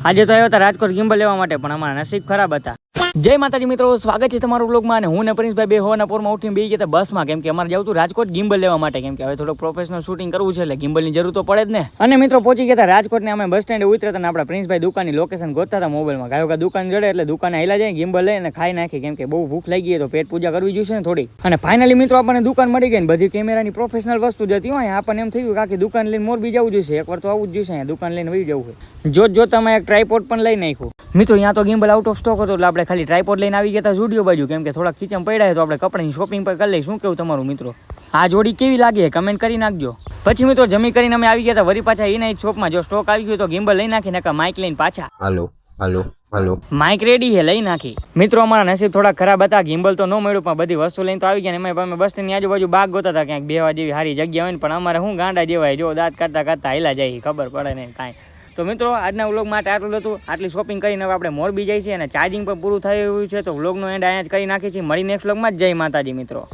આજે તો આવ્યો હતા રાજકોટ ગિમ્બલ લેવા માટે, પણ અમારા નસીબ ખરાબ હતા. જય માતાજી મિત્રો, સ્વાગત છે તમારું વ્લોગમાં. અને હું ને પરેશભાઈ બે હોવાના પોરમાં ઉઠીને બેસી ગયા બસમાં, કેમ કે અમારે જવું હતું રાજકોટ ગિમ્બલ લેવા માટે, કેમ કે હવે થોડું પ્રોફેશનલ શૂટિંગ કરવું છે એટલે ગિમ્બલની જરૂર તો પડે જ ને. અને મિત્રો પહોંચી ગયા હતા રાજકોટ ને અમે બસ સ્ટેન્ડે ઉતર્યા હતા. આપણા પ્રિન્સભાઈ દુકાનની લોકેશન ગોતતા હતા મોબાઈલમાં. ગાયો દુકાન જડે એટલે દુકાને હેલા જાય, ગિમ્બલ લઈને ખાઈ નાખી, કેમ કે બહુ ભૂખ લાગી તો પેટ પૂજા કરવી જોઈશે ને થોડી. અને ફાઇનલી મિત્રો આપણને દુકાન મળી ગઈ ને બધી કેમેરાની પ્રોફેશનલ વસ્તુ જતી હોય. આપણને એમ થયું કે આખી દુકાન લઈને મોરબી જવું જોઈશે, એકવાર તો આવું જ જોઈશે. દુકાન લઈને વહી જવું હોય. જોત તમે એક ટ્રાયપોડ પણ લઈ નાખ્યું. મિત્રો ત્યાં તો ગિમ્બલ આઉટ ઓફ સ્ટોક હતો એટલે આપણે ખાલી ટ્રાયપોડ લઈને આવી ગયા હતા ઝુડિયો બાજુ, કેમ કે થોડા ખીચમ પડ્યા તો આપણે કપડાની શોપિંગ પર કરી લઈ. શું કેવું તમારું મિત્રો? આ જોડી કેવી લાગે કમેન્ટ કરી નાખજો. પછી મિત્રો જમી કરીને અમે આવી ગયા હતા વરી પાછા એના શોપમાં. જો સ્ટોક આવી ગયો તો ગિમ્બલ લઈ નાખી નકા માઇક લઈને પાછા. હાલો માઇક રેડી હે, લઈ નાખી. મિત્રો અમારા નસીબ થોડા ખરાબ હતા, ગિમ્બલ તો ન મળ્યું પણ બધી વસ્તુ લઈને તો આવી ગયા. ને અમે બસ સ્ટેન્ડની આજુબાજુ બાગ ગોતા હતા ક્યાંક બેવા જેવી સારી જગ્યા હોય ને, પણ અમારે શું ગાંડા જેવાય, જો દાંત કાઢતા હેલા જાય, ખબર પડે ને કાંઈ. તો મિત્રો આજના વ્લોગ માટે આટલું હતું. આટલી શોપિંગ કરીને હવે આપણે મોરબી જાય છે અને ચાર્જિંગ પણ પૂરું થયું છે, તો વ્લોગનો એન્ડ અહીંયા જ કરી નાખી છે. મળી નેક્સ્ટ વ્લોગમાં જ. જય માતાજી મિત્રો.